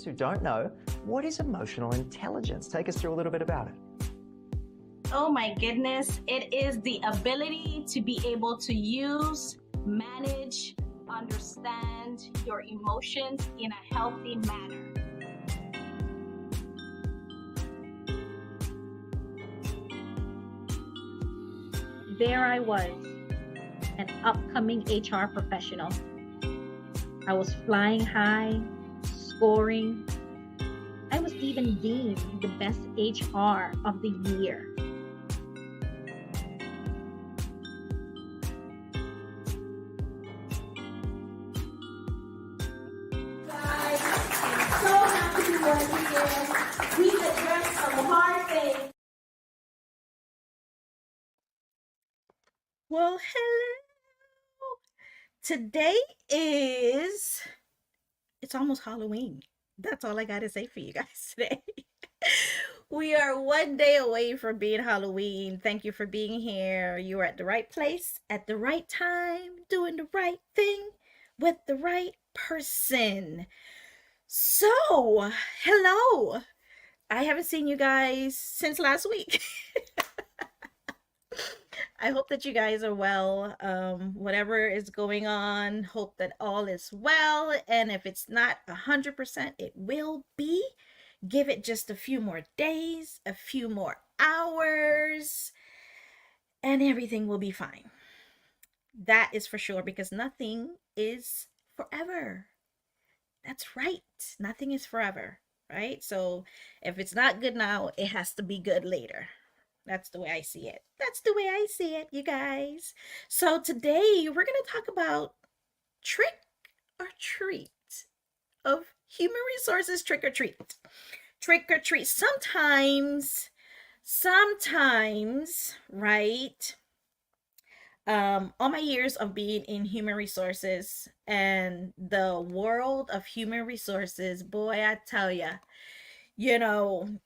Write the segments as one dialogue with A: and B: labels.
A: who don't know, what is emotional intelligence? Take us through a little bit about it.
B: Oh my goodness, it is the ability to be able to use, manage, understand your emotions in a healthy manner.
C: There I was, an upcoming HR professional. I was flying high, scoring. I was even deemed the best HR of the year.
B: Guys, I'm so happy you are here. We addressed some hard things.
C: Well, hello. Today it's almost Halloween. That's all I got to say for you guys today. We are one day away from being Halloween. Thank you for being here. You are at the right place at the right time, doing the right thing with the right person. So, hello. I haven't seen you guys since last week. I hope that you guys are well. Whatever is going on, hope that all is well. And if it's not 100%, it will be. Give it just a few more days, a few more hours, and everything will be fine. That is for sure, because nothing is forever. That's right. Nothing is forever, right? So if it's not good now, it has to be good later. That's the way I see it. That's the way I see it, you guys. So today we're going to talk about trick or treat of human resources. Trick or treat. Trick or treat. Sometimes, right? All my years of being in human resources and the world of human resources, boy, I tell ya, you know,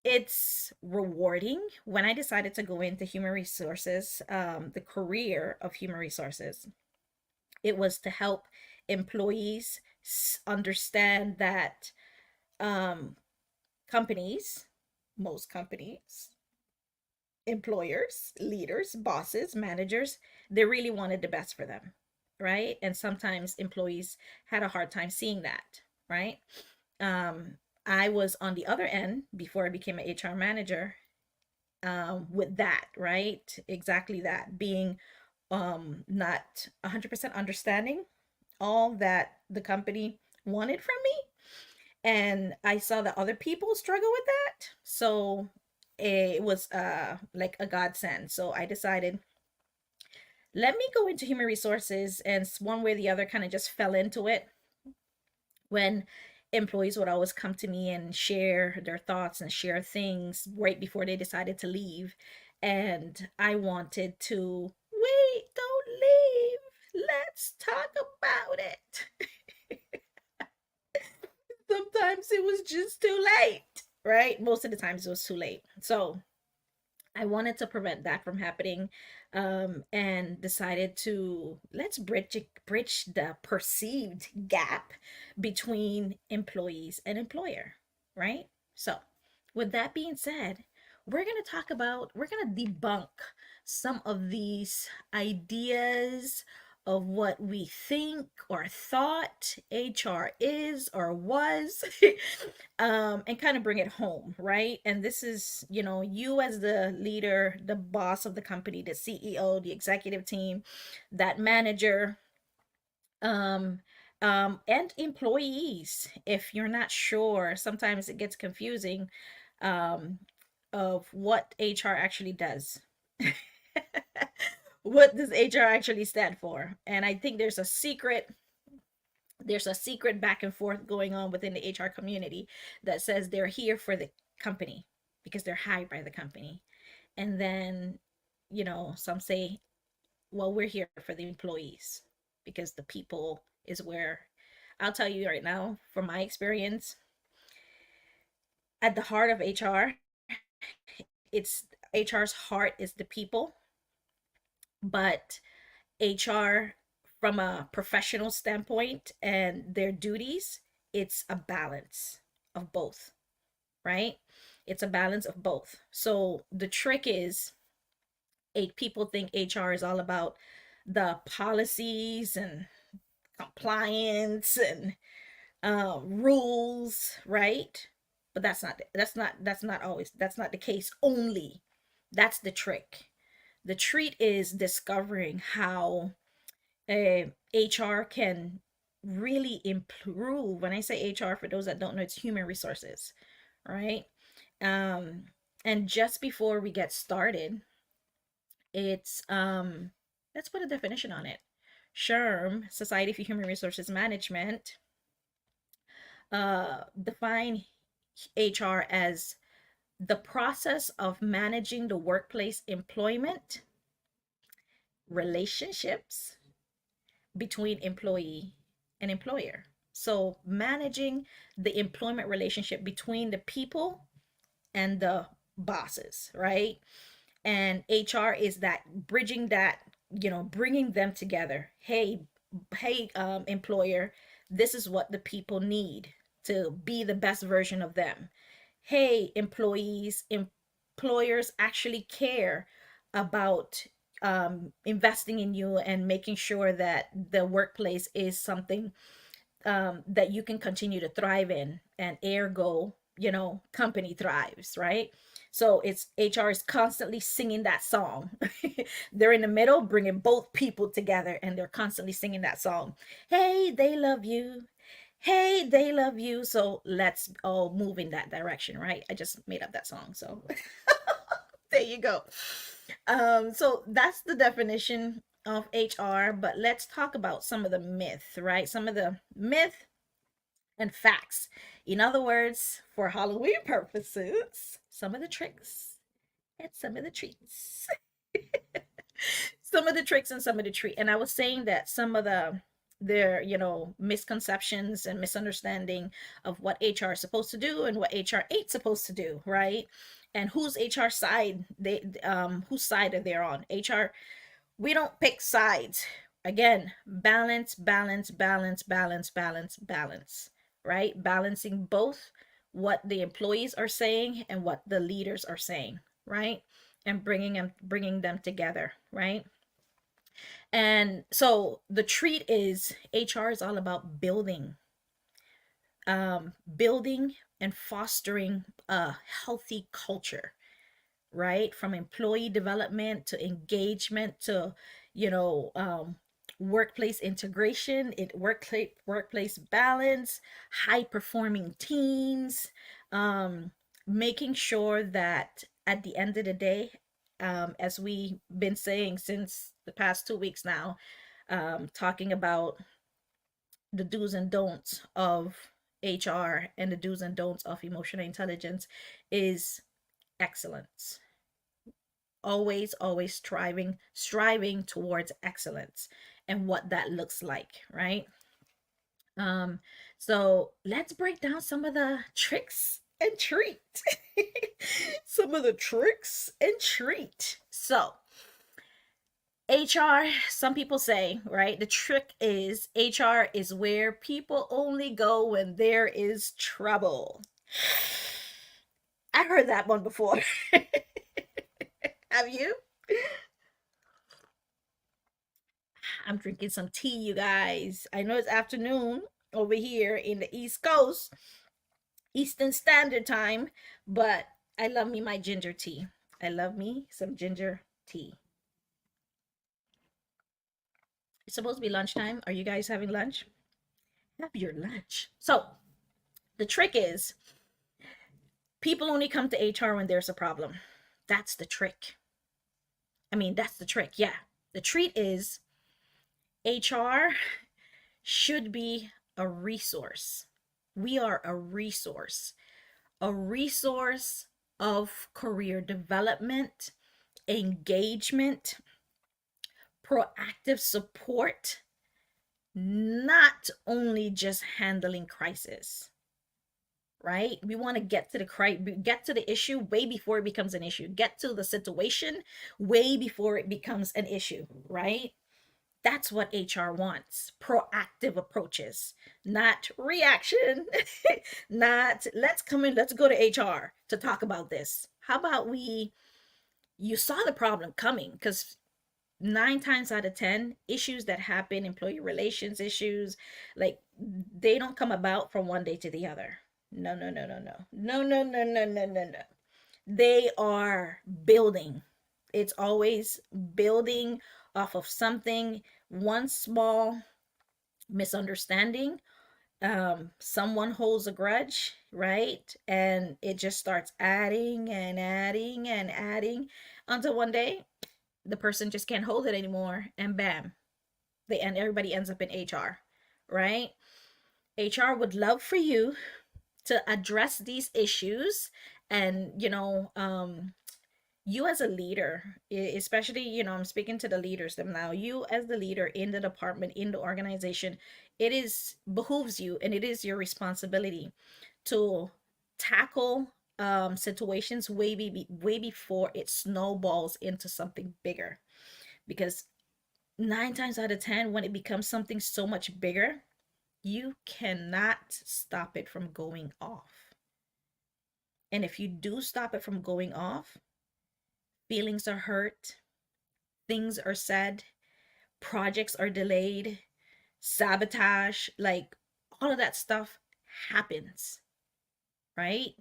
C: it's rewarding. When I decided to go into human resources, the career of human resources, it was to help employees understand that companies, most companies, employers, leaders, bosses, managers, they really wanted the best for them, right? And sometimes employees had a hard time seeing that, right? I was on the other end before I became an HR manager, with that, right? Exactly that, being not 100% understanding all that the company wanted from me. And I saw that other people struggle with that. So it was like a godsend. So I decided, let me go into human resources, and one way or the other kind of just fell into it when employees would always come to me and share their thoughts and share things right before they decided to leave. And I wanted to, wait, don't leave. Let's talk about it. Sometimes it was just too late, right? Most of the times it was too late. So I wanted to prevent that from happening, and decided to, let's bridge the perceived gap between employees and employer, right? So, with that being said, we're going to debunk some of these ideas of what we think or thought HR is or was, and kind of bring it home, right? And this is, you as the leader, the boss of the company, the CEO, the executive team, that manager, um, and employees. If you're not sure, sometimes it gets confusing, um, of what HR actually does. What does HR actually stand for? And I think there's a secret back and forth going on within the HR community that says they're here for the company because they're hired by the company. And then, some say, well, we're here for the employees because the people is where, I'll tell you right now, from my experience, at the heart of HR, it's HR's heart is the people, but HR, from a professional standpoint and their duties, it's a balance of both, right? It's a balance of both. So the trick is, people think HR is all about the policies and compliance and rules, right? But that's not the case only. That's the trick. The treat is discovering how HR can really improve. When I say HR, for those that don't know, it's human resources, right? Um, and just before we get started, it's let's put a definition on it. SHRM, Society for Human Resources Management, define HR as the process of managing the workplace employment relationships between employee and employer. So, managing the employment relationship between the people and the bosses, right? And HR is that bridging that, bringing them together. Hey, employer, this is what the people need to be the best version of them. Hey, employees, employers actually care about investing in you and making sure that the workplace is something that you can continue to thrive in, and ergo, company thrives, right? So it's HR is constantly singing that song. They're in the middle, bringing both people together, and they're constantly singing that song. Hey, they love you. Hey, they love you. So let's all move in that direction, right? I just made up that song, so there you go. So that's the definition of HR, but let's talk about some of the myth, right? Some of the myth and facts. In other words, for Halloween purposes, some of the tricks and some of the treats. Some of the tricks and some of the treat. And I was saying that some of their misconceptions and misunderstanding of what HR is supposed to do and what HR ain't supposed to do, right? And whose HR side whose side are they on. HR, we don't pick sides. Again, balance, balance, balance, balance, balance, balance, right? Balancing both what the employees are saying and what the leaders are saying, right? And bringing them together, right? And so the treat is, HR is all about building and fostering a healthy culture, right? From employee development to engagement to, you know, um, workplace integration, workplace balance, high performing teams, um, making sure that at the end of the day, as we've been saying since the past 2 weeks now, talking about the do's and don'ts of HR and the do's and don'ts of emotional intelligence, is excellence. Always striving towards excellence and what that looks like, right? um so let's break down some of the tricks and treat. Some of the tricks and treat. So HR, some people say, right, the trick is HR is where people only go when there is trouble. I heard that one before. Have you? I'm drinking some tea, you guys. I know it's afternoon over here in the East Coast, Eastern Standard Time, but I love me my ginger tea. I love me some ginger tea. It's supposed to be lunchtime. Are you guys having lunch? Have your lunch. So, the trick is, people only come to HR when there's a problem. That's the trick. I mean, that's the trick. Yeah. The treat is, HR should be a resource. We are a resource of career development, engagement, proactive support, not only just handling crisis, right? We want to get to the issue way before it becomes an issue. Get to the situation way before it becomes an issue, right? That's what HR wants. Proactive approaches, not reaction, not let's come in, let's go to HR to talk about this. How about you saw the problem coming? Because 9 times out of 10, issues that happen, employee relations issues, like they don't come about from one day to the other. No, no, no, no, no. No, no, no, no, no, no, no. They are building. It's always building off of something, one small misunderstanding. Someone holds a grudge, right? And it just starts adding and adding and adding until one day the person just can't hold it anymore, and bam, everybody ends up in HR, right? HR would love for you to address these issues, and you as a leader, especially, I'm speaking to the leaders them now, you as the leader in the department, in the organization, it is behooves you, and it is your responsibility to tackle situations way before it snowballs into something bigger. Because 9 times out of 10, when it becomes something so much bigger, you cannot stop it from going off. And if you do stop it from going off, feelings are hurt, things are said, projects are delayed, sabotage, like all of that stuff happens, right?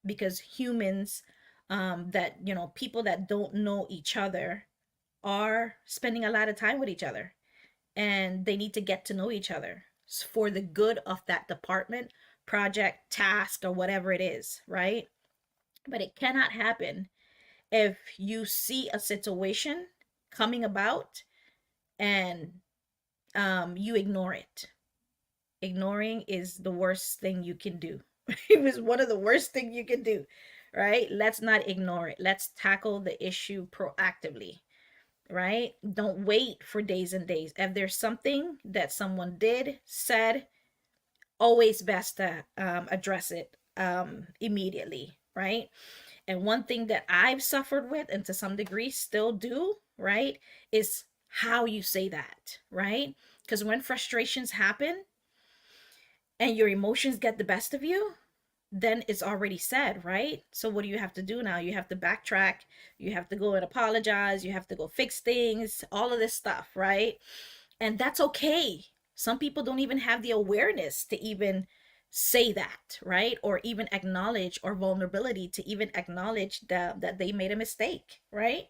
C: Because humans, that, people that don't know each other are spending a lot of time with each other, and they need to get to know each other for the good of that department, project, task, or whatever it is, right? But it cannot happen if you see a situation coming about and you ignore it. Ignoring is the worst thing you can do. It was one of the worst things you can do, right? Let's not ignore it. Let's tackle the issue proactively, right? Don't wait for days and days. If there's something that someone did, said, always best to address it immediately, right? And one thing that I've suffered with, and to some degree still do, right, is how you say that, right? Because when frustrations happen and your emotions get the best of you, then it's already said, right? So what do you have to do now? You have to backtrack, you have to go and apologize, you have to go fix things, all of this stuff, right? And that's okay. Some people don't even have the awareness to even say that, right? Or even acknowledge, or vulnerability to even acknowledge that they made a mistake, right?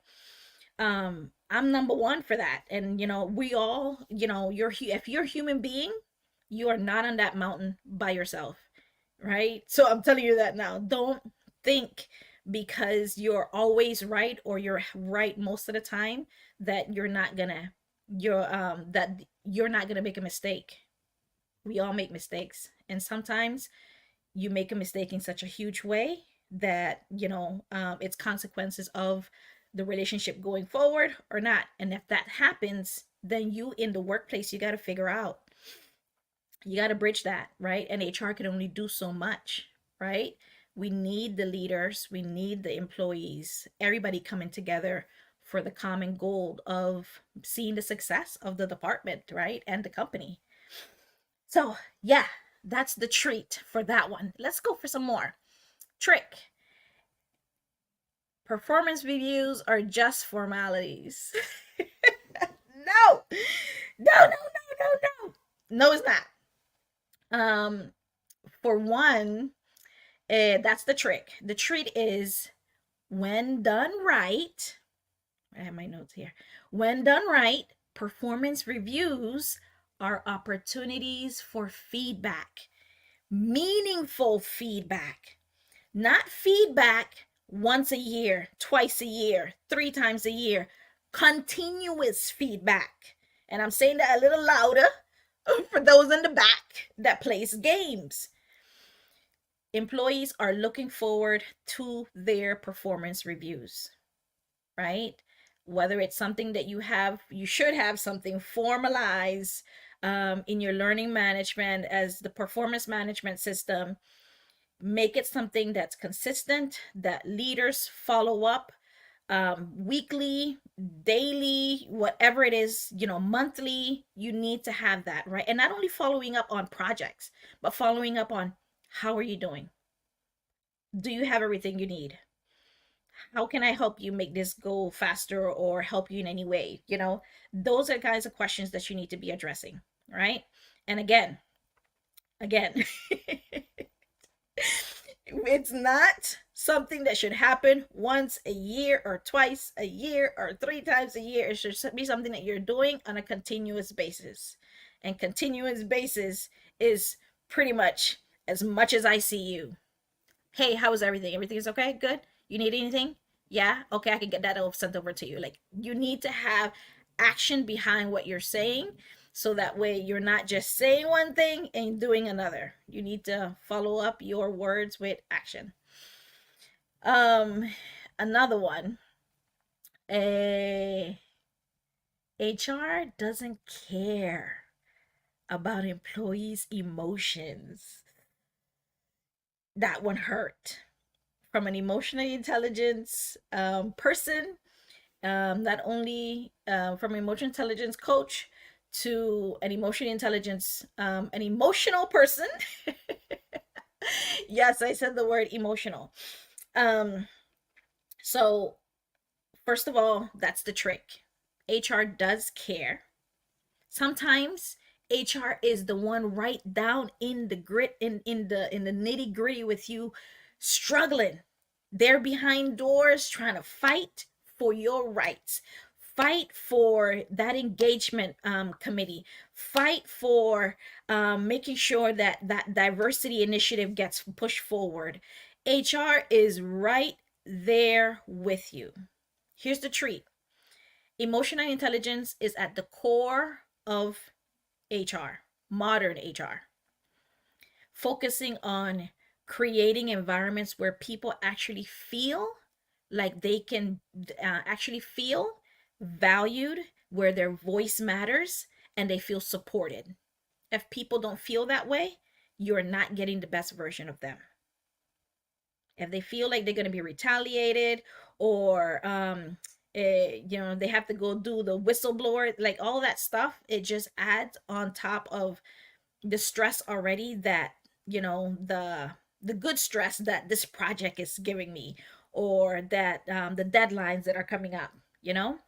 C: I'm number one for that. And we all, if you're a human being, you are not on that mountain by yourself, right? So I'm telling you that now. Don't think because you're always right, or you're right most of the time, that you're not gonna make a mistake. We all make mistakes, and sometimes you make a mistake in such a huge way that it's consequences of the relationship going forward or not. And if that happens, then you in the workplace, you got to figure out, you got to bridge that, right? And HR can only do so much, right? We need the leaders, we need the employees, everybody coming together for the common goal of seeing the success of the department, right? And the company. So, yeah, that's the treat for that one. Let's go for some more. Trick. Performance reviews are just formalities. No, no, no, no, no, no. No, it's not. For one, that's the trick. The trick is, when done right, I have my notes here. When done right, performance reviews are opportunities for feedback, meaningful feedback, not feedback once a year, twice a year, 3 times a year, continuous feedback. And I'm saying that a little louder for those in the back that plays games. Employees are looking forward to their performance reviews, right? Whether it's something that you should have something formalized in your learning management as the performance management system. Make it something that's consistent, that leaders follow up weekly, daily, whatever it is, monthly, you need to have that, right? And not only following up on projects, but following up on how are you doing? Do you have everything you need? How can I help you make this go faster or help you in any way? Those are kinds of questions that you need to be addressing, right? And again, it's not something that should happen once a year or twice a year or 3 times a year. It should be something that you're doing on a continuous basis. And continuous basis is pretty much as I see you. Hey, how is everything? Everything is okay? Good? You need anything? Yeah? Okay, I can get that sent over to you. Like, you need to have action behind what you're saying, so that way you're not just saying one thing and doing another. You need to follow up your words with action. Another one. A HR doesn't care about employees' emotions. That one hurt. From an emotional intelligence person, not only from an emotional intelligence coach to an an emotional person. Yes, I said the word emotional. So first of all, that's the trick. HR does care. Sometimes HR is the one right down in the grit, in the nitty gritty with you, struggling. They're behind doors trying to fight for your rights, fight for that engagement committee, fight for making sure that that diversity initiative gets pushed forward. HR is right there with you. Here's the treat. Emotional intelligence is at the core of HR, modern HR, focusing on creating environments where people actually feel like they can actually feel valued, where their voice matters and they feel supported. If people don't feel that way, you're not getting the best version of them. If they feel like they're going to be retaliated, or they have to go do the whistleblower, like all that stuff, it just adds on top of the stress already, that the good stress that this project is giving me, or that the deadlines that are coming up.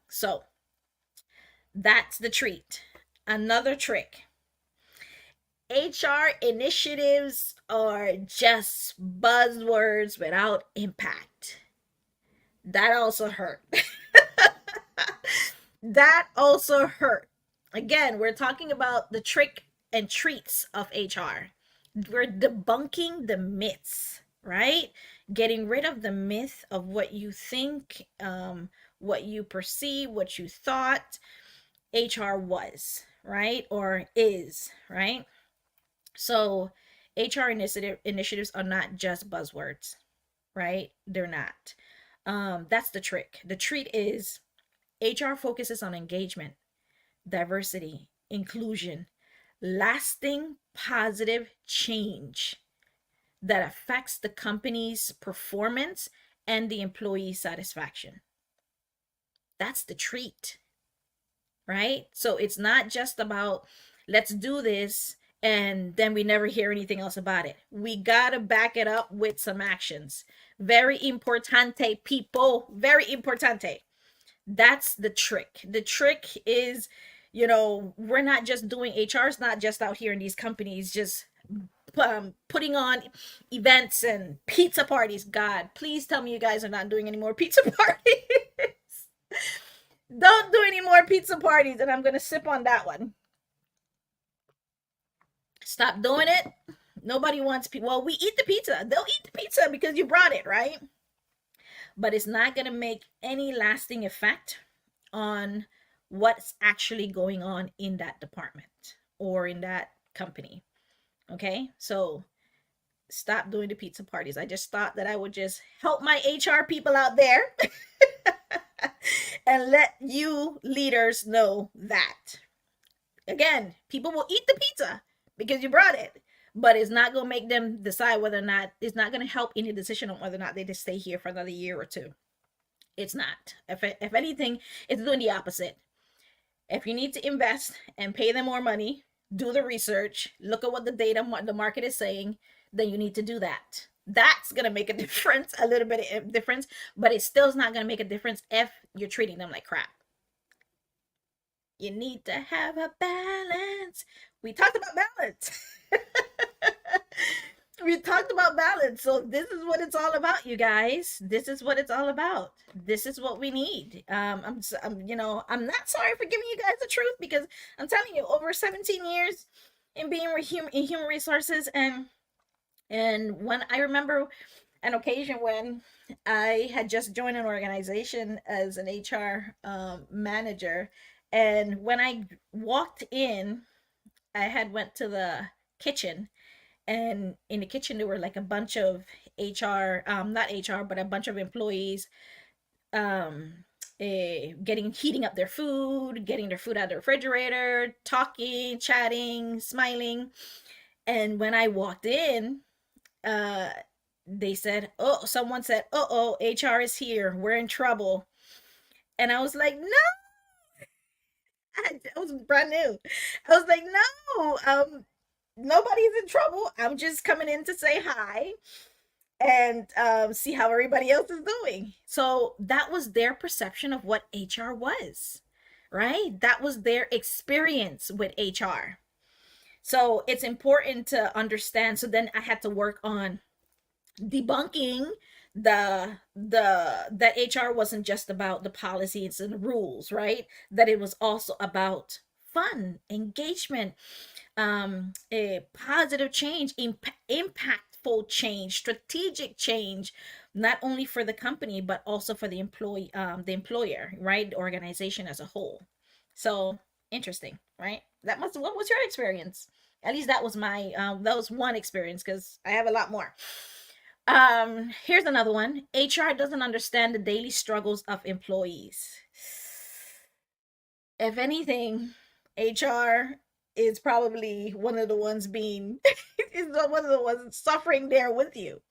C: So that's the treat. Another trick. HR initiatives are just buzzwords without impact. That also hurt. That also hurt. Again, we're talking about the trick and treats of HR. We're debunking the myths, right? Getting rid of the myth of what you think, what you perceive, what you thought HR was, right? Or is, right? So HR initiatives are not just buzzwords, right? They're not. That's the trick. The treat is HR focuses on engagement, diversity, inclusion, lasting positive change that affects the company's performance and the employee satisfaction. That's the treat, right? So it's not just about let's do this and then we never hear anything else about it. We got to back it up with some actions. Very importante, people. Very importante. That's the trick. The trick is, we're not just doing HR's not just out here in these companies just putting on events and pizza parties. God, please tell me you guys are not doing any more pizza parties. Don't do any more pizza parties, and I'm gonna sip on that one. Stop doing it. Nobody wants pizza. Well, we eat the pizza. They'll eat the pizza because you brought it, right? But it's not gonna make any lasting effect on what's actually going on in that department or in that company. Okay, so stop doing the pizza parties. I just thought that I would just help my HR people out there and let you leaders know that. Again, people will eat the pizza because you brought it, but it's not going to make them decide whether or not, it's not going to help any decision on whether or not they just stay here for another year or two. It's not. If anything, it's doing the opposite. If you need to invest and pay them more money, do the research, look at what the data, the market is saying, then you need to do that. That's going to make a difference, a little bit of difference, but it still is not going to make a difference if you're treating them like crap. You need to have a balance. We talked about balance. We talked about balance. So this is what it's all about, you guys. This is what it's all about. This is what we need. I'm not sorry for giving you guys the truth, because I'm telling you, over 17 years in being in human resources, and when I remember an occasion when I had just joined an organization as an HR manager, and when I walked in, I had went to the kitchen, and in the kitchen there were like a bunch of HR, not HR, but a bunch of employees, um, getting heating up their food, getting their food out of the refrigerator, talking, chatting, smiling. And when I walked in, uh, they said, "Oh," someone said, "Oh, HR is here. We're in trouble." And I was like, "No." I was brand new. I was like, "No, nobody's in trouble. I'm just coming in to say hi and see how everybody else is doing." So that was their perception of what HR was, right? That was their experience with HR. So it's important to understand. So then I had to work on debunking that HR wasn't just about the policies and rules, right? That it was also about fun, engagement, a positive change, impactful change, strategic change, not only for the company but also for the employer, right? The organization as a whole. So interesting, right? What was your experience? At least that was my that was one experience, because I have a lot more. Here's another one. HR doesn't understand the daily struggles of employees. If anything, HR is probably one of the ones being is one of the ones suffering there with you.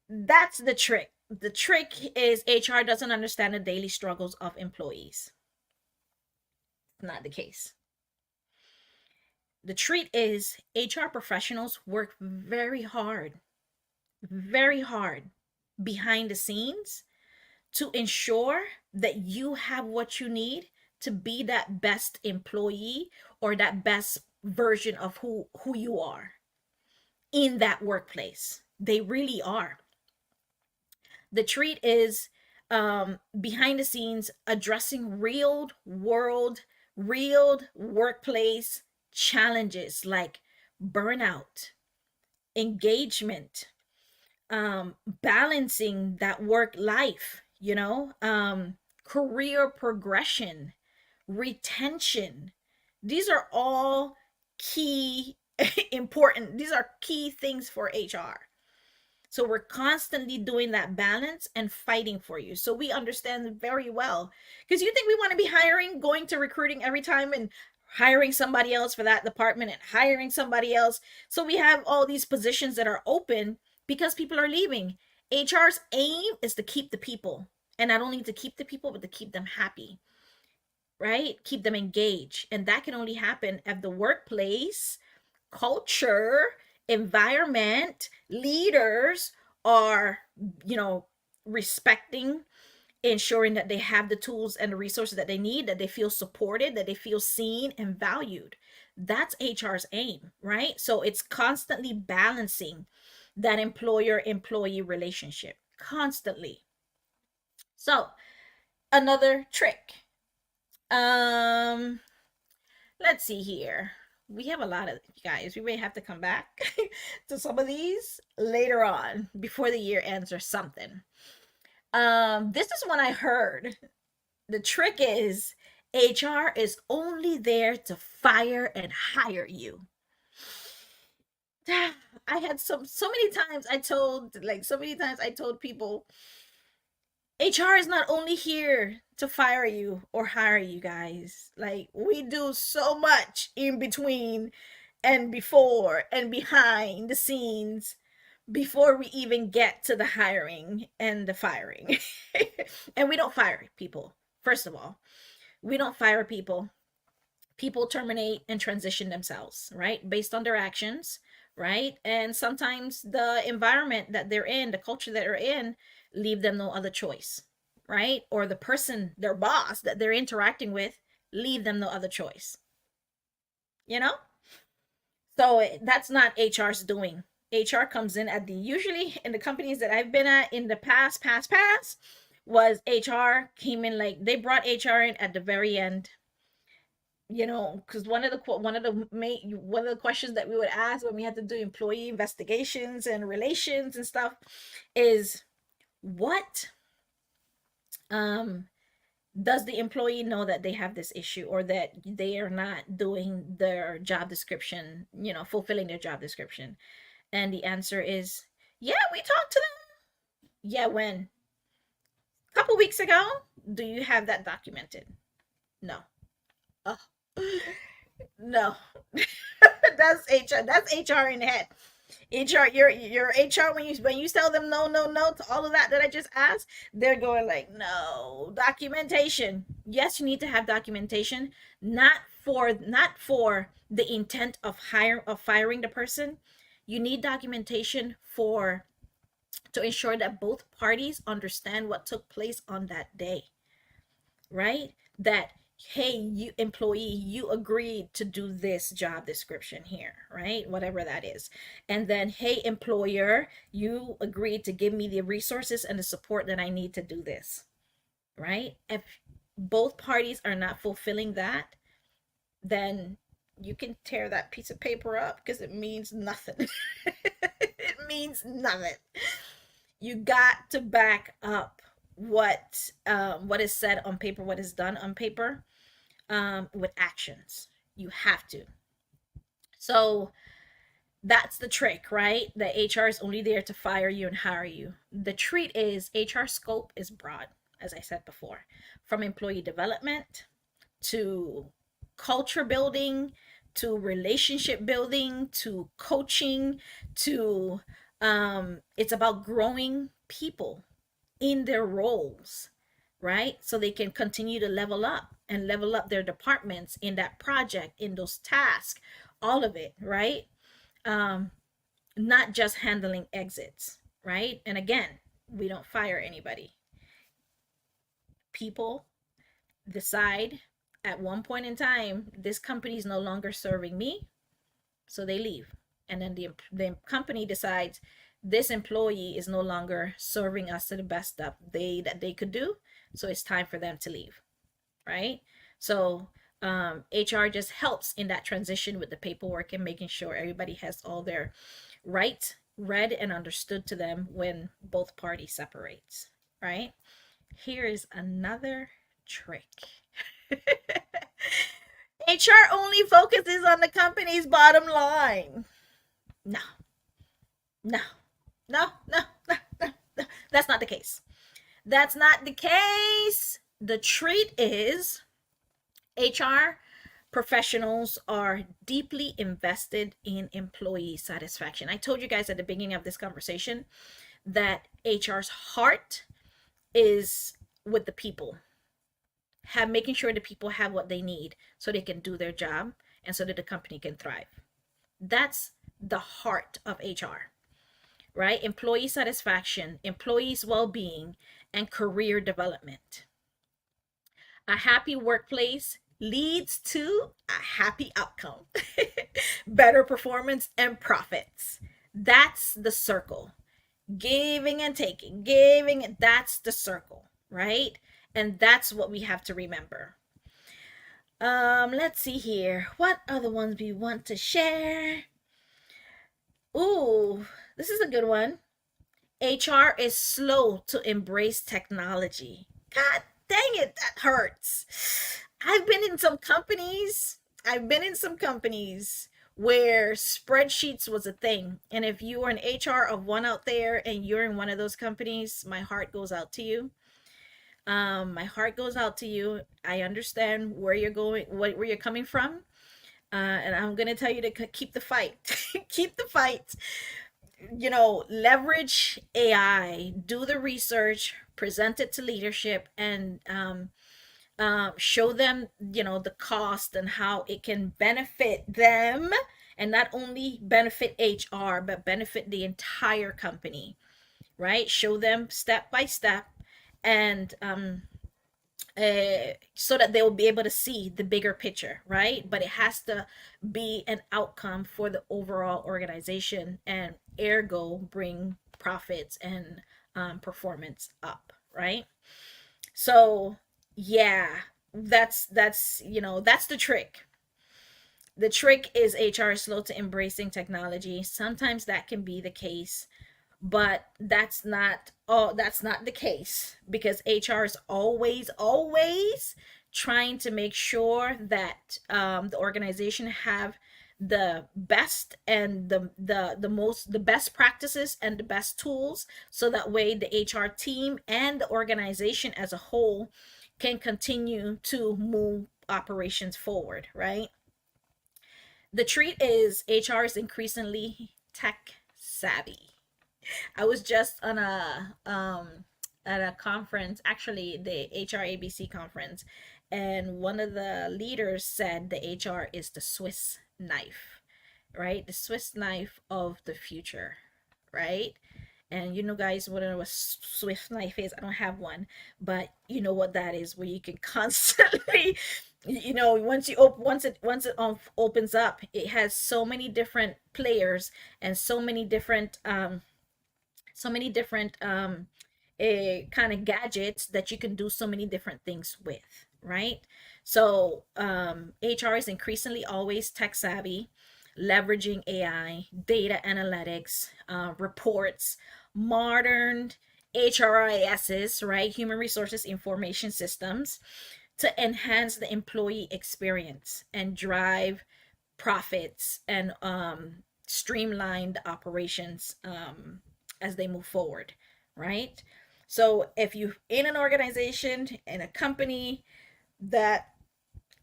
C: That's the trick. The trick is HR doesn't understand the daily struggles of employees. Not the case. The treat is HR professionals work very hard behind the scenes to ensure that you have what you need to be that best employee or that best version of who you are in that workplace. They really are. The treat is behind the scenes addressing real workplace challenges like burnout, engagement, balancing that work life, career progression, retention. These are all key important. These are key things for HR. So we're constantly doing that balance and fighting for you. So we understand very well. Because you think we want to be hiring, going to recruiting every time and hiring somebody else for that department and hiring somebody else. So we have all these positions that are open because people are leaving. HR's aim is to keep the people. And not only to keep the people, but to keep them happy, right? Keep them engaged. And that can only happen if the workplace culture, environment, leaders are, respecting, ensuring that they have the tools and the resources that they need, that they feel supported, that they feel seen and valued. That's HR's aim, right? So it's constantly balancing that employer-employee relationship, constantly. So another trick. Let's see here. We have a lot of guys. We may have to come back to some of these later on before the year ends or something. This is one I heard. The trick is HR is only there to fire and hire you. I had so many times I told people HR is not only here to fire you or hire you guys. Like, we do so much in between and before and behind the scenes before we even get to the hiring and the firing. And we don't fire people, first of all. We don't fire people. People terminate and transition themselves, right? Based on their actions, right? And sometimes the environment that they're in, the culture that they're in, leave them no other choice, right? Or the person, their boss that they're interacting with, leave them no other choice, you know? So that's not HR's doing. HR comes in at the, usually in the companies that I've been at in the past, was HR came in, like they brought HR in at the very end, because one of the questions that we would ask when we had to do employee investigations and relations and stuff is, what um does the employee know that they have this issue, or that they are not doing their job description, fulfilling their job description? And the answer is, yeah, we talked to them. Yeah, when? A couple weeks ago. Do you have that documented? No. Oh. No. That's HR. That's HR in the head. HR, your HR, when you tell them no, no, no to all of that I just asked, they're going like, no documentation. Yes, you need to have documentation, not for the intent of firing the person. You need documentation to ensure that both parties understand what took place on that day, right? That, hey, you employee, you agreed to do this job description here, right? Whatever that is. And then, hey, employer, you agreed to give me the resources and the support that I need to do this, right? If both parties are not fulfilling that, then you can tear that piece of paper up, because it means nothing. It means nothing. You got to back up what is said on paper, what is done on paper, with actions. You have to. So that's the trick, right? The HR is only there to fire you and hire you. The treat is, HR scope is broad, as I said before, from employee development to culture building to relationship building to coaching to it's about growing people in their roles, right? So they can continue to level up their departments in that project, in those tasks, all of it, right? Um, Not just handling exits, right? And again, we don't fire anybody. People decide at one point in time, this company is no longer serving me, so they leave. And then the company decides, this employee is no longer serving us to the best that they could do, so it's time for them to leave, right? So HR just helps in that transition with the paperwork and making sure everybody has all their rights read and understood to them when both parties separates, right? Here is another trick. HR only focuses on the company's bottom line. No, no, no, no, no, no, no. That's not the case. That's not the case. The treat is, HR professionals are deeply invested in employee satisfaction. I told you guys at the beginning of this conversation that HR's heart is with the people, making sure the people have what they need so they can do their job and so that the company can thrive. That's the heart of HR, right? Employee satisfaction, employees' well-being, and career development. A happy workplace leads to a happy outcome, better performance, and profits. That's the circle. Giving and taking, giving, that's the circle, right? And that's what we have to remember. Let's see here. What other ones we want to share? Ooh, this is a good one. HR is slow to embrace technology. God dang it, that hurts. I've been in some companies. I've been in some companies where spreadsheets was a thing. And if you are an HR of one out there and you're in one of those companies, my heart goes out to you. My heart goes out to you. I understand where you're going, where you're coming from. And I'm going to tell you to keep the fight. Keep the fight. leverage AI, do the research, present it to leadership, and show them, the cost and how it can benefit them, and not only benefit HR, but benefit the entire company, right? Show them step by step, and so that they will be able to see the bigger picture, right? But it has to be an outcome for the overall organization, and ergo bring profits and performance up, right? So yeah, that's the trick. The trick is HR is slow to embracing technology. Sometimes that can be the case, but that's not the case, because HR is always trying to make sure that the organization have the best and the best practices and the best tools, so that way the HR team and the organization as a whole can continue to move operations forward, right? The treat is HR is increasingly tech savvy. I was just on a at a conference, actually the HRABC conference, and one of the leaders said the HR is the Swiss knife, right? The Swiss knife of the future, right? And guys, what a Swiss knife is. I don't have one, but you know what that is, where you can constantly, once it opens up, it has so many different players and so many different kind of gadgets that you can do so many different things with, right? So HR is increasingly always tech savvy, leveraging AI, data analytics, reports, modern HRISs, right? Human Resources Information Systems, to enhance the employee experience and drive profits and streamline the operations as they move forward, right? So if you in an organization, in a company that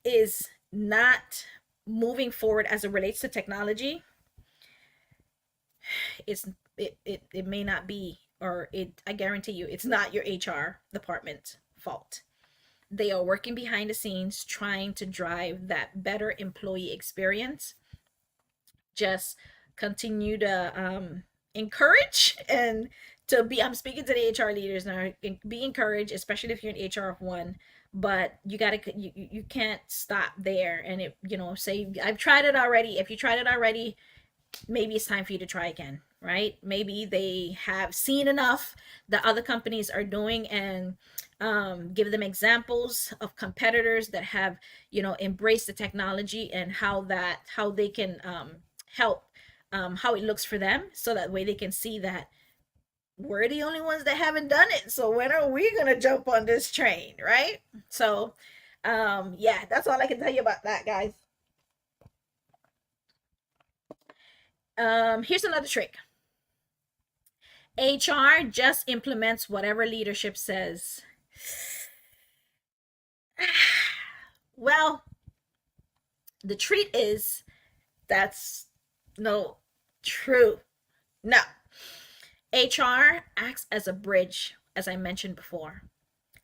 C: is not moving forward as it relates to technology, it may not be, or I guarantee you it's not your HR department fault. They are working behind the scenes trying to drive that better employee experience. Just continue to encourage and to be, I'm speaking to the HR leaders now, be encouraged, especially if you're in HR of one. But you can't stop there, and it say I've tried it already. If you tried it already, maybe it's time for you to try again, right? Maybe they have seen enough that other companies are doing, and give them examples of competitors that have embraced the technology, and how they can help, how it looks for them, so that way they can see that we're the only ones that haven't done it. So when are we gonna jump on this train, right? So yeah, that's all I can tell you about that, guys. Here's another trick. HR just implements whatever leadership says. Well, the treat is that's no true. No. HR acts as a bridge, as I mentioned before,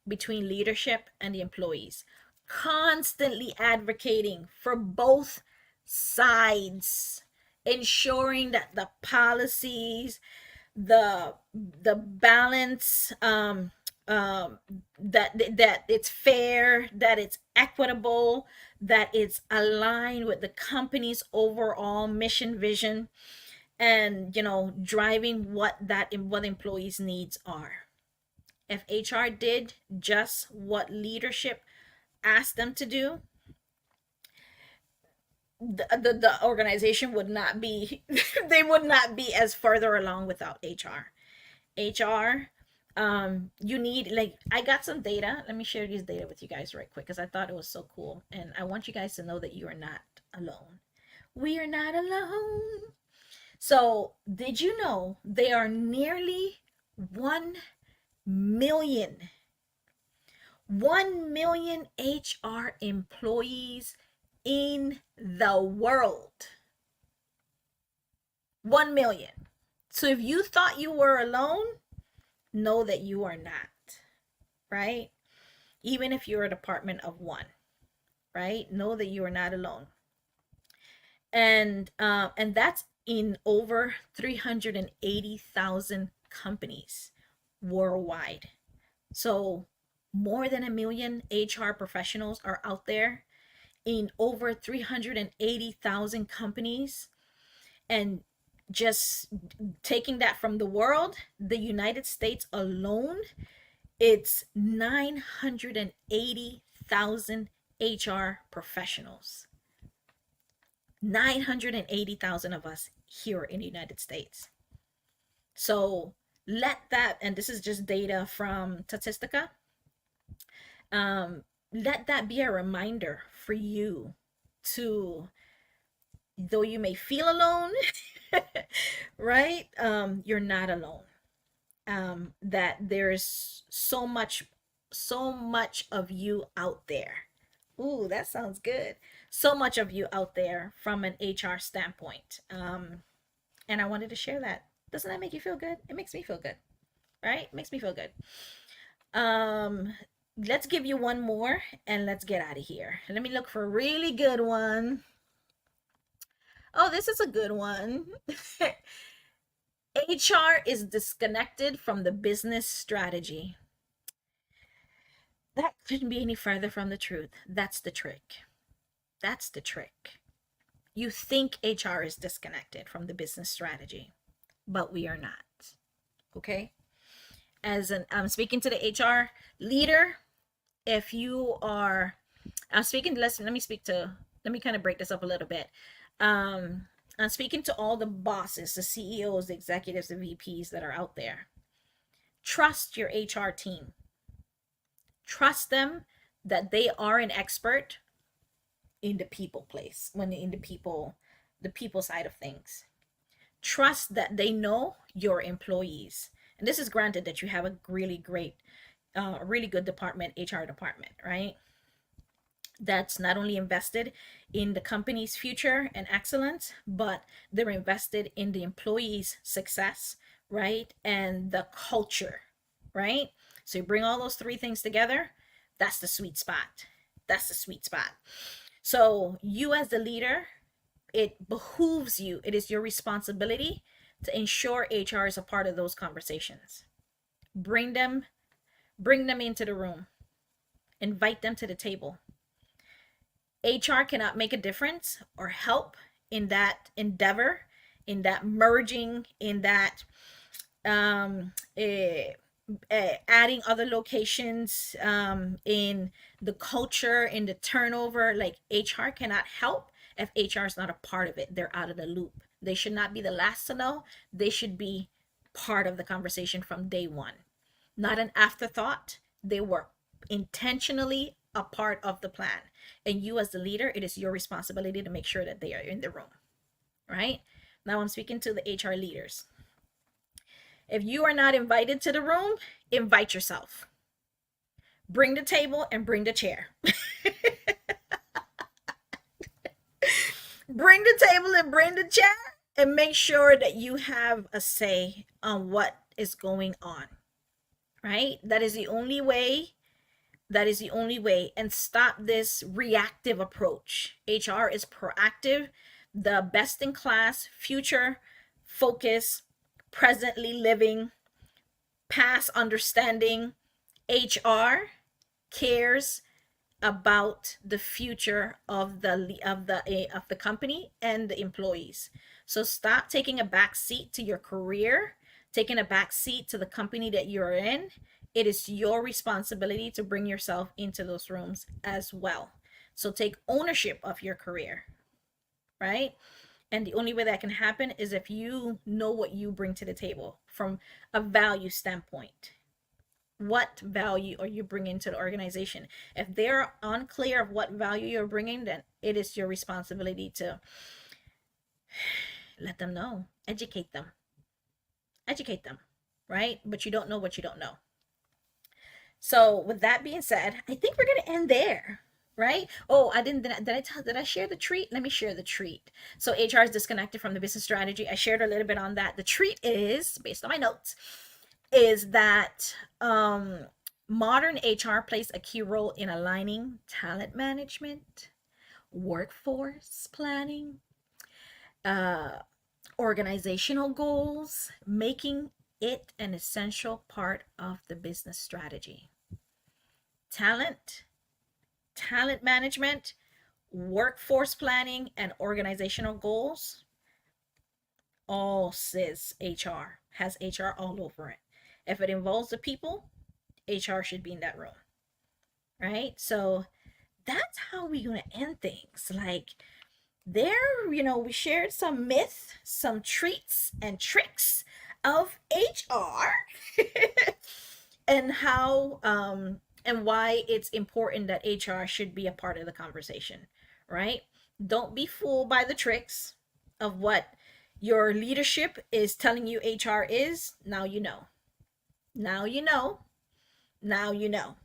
C: between leadership and the employees, constantly advocating for both sides, ensuring that the policies, the balance, that it's fair, that it's equitable, that it's aligned with the company's overall mission, vision, and driving what employees needs are. If HR did just what leadership asked them to do, the organization would not be they would not be as further along without HR. You need, like, I got some data. Let me share these data with you guys right quick, because I thought it was so cool, and I want you guys to know that you are not alone. We are not alone. So did you know there are nearly 1 million 1 million HR employees in the world? 1 million. So if you thought you were alone, know that you are not, right? Even if you're a department of one, right? Know that you are not alone. And that's in over 380,000 companies worldwide. So more than 1 million HR professionals are out there in over 380,000 companies. And just taking that from the world, the United States alone, it's 980,000 HR professionals. 980,000 of us here in the United States. So let that, and this is just data from Statistica, let that be a reminder for you to, though you may feel alone, right? You're not alone. That there's so much of you out there. Ooh, that sounds good. So much of you out there from an HR standpoint. And I wanted to share that. Doesn't that make you feel good? It makes me feel good, right? It makes me feel good. Let's give you one more and let's get out of here. Let me look for a really good one. Oh, this is a good one. HR is disconnected from the business strategy. That couldn't be any further from the truth. That's the trick. That's the trick. You think HR is disconnected from the business strategy, but we are not. Okay? I'm speaking to the HR leader. If you are, I'm speaking, let me kind of break this up a little bit. I'm speaking to all the bosses, the CEOs, the executives, the VPs that are out there. Trust your HR team. Trust them that they are an expert in the people place, when in the people side of things. Trust that they know your employees. And this is granted that you have a really great, really good department, HR department, right? That's not only invested in the company's future and excellence, but they're invested in the employees' success, right? And the culture, right? So you bring all those three things together, that's the sweet spot. That's the sweet spot. So you as the leader, it behooves you, it is your responsibility to ensure HR is a part of those conversations. Bring them into the room. Invite them to the table. HR cannot make a difference or help in that endeavor, in that merging, in that adding other locations, in the culture, in the turnover. Like, HR cannot help if HR is not a part of it. They're out of the loop. They should not be the last to know. They should be part of the conversation from day one, not an afterthought. They were intentionally a part of the plan. And you as the leader, it is your responsibility to make sure that they are in the room, right? Now I'm speaking to the HR leaders. If you are not invited to the room, invite yourself. Bring the table and bring the chair. Bring the table and bring the chair, and make sure that you have a say on what is going on, right? That is the only way. That is the only way. And stop this reactive approach. HR is proactive, the best in class, future focus, presently living, past understanding. HR cares about the future of the company and the employees. So stop taking a back seat to your career, taking a back seat to the company that you're in. It is your responsibility to bring yourself into those rooms as well. So take ownership of your career, right? And the only way that can happen is if you know what you bring to the table from a value standpoint. What value are you bringing to the organization? If they're unclear of what value you're bringing, then it is your responsibility to let them know, educate them, right? But you don't know what you don't know. So with that being said, I think we're going to end there, right? Oh, I didn't, did I share the treat? Let me share the treat. So HR is disconnected from the business strategy. I shared a little bit on that. The treat is, based on my notes, is that modern HR plays a key role in aligning talent management, workforce planning, uh, organizational goals, making it an essential part of the business strategy. Talent management, workforce planning, and organizational goals, all says HR, has HR all over it. If it involves the people, HR should be in that room, right? So that's how we're going to end things. Like, there, we shared some myths, some treats and tricks of HR and how and why it's important that HR should be a part of the conversation, right? Don't be fooled by the tricks of what your leadership is telling you HR is. Now you know. Now you know. Now you know.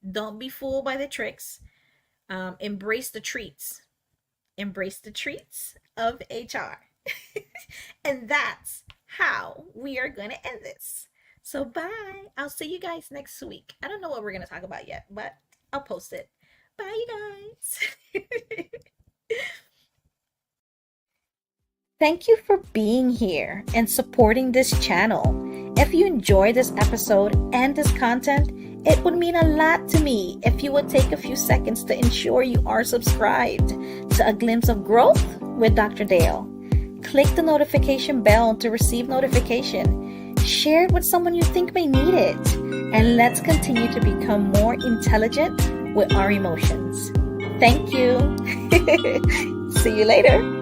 C: Don't be fooled by the tricks. Embrace the treats. Embrace the treats of HR. And that's how we are going to end this. So bye. I'll see you guys next week. I don't know what we're going to talk about yet, but I'll post it. Bye, you guys. Thank you for being here and supporting this channel. If you enjoyed this episode and this content, it would mean a lot to me if you would take a few seconds to ensure you are subscribed to A Glimpse of Growth with Dr. Dale. Click the notification bell to receive notification. Share it with someone you think may need it. And let's continue to become more intelligent with our emotions. Thank you. See you later.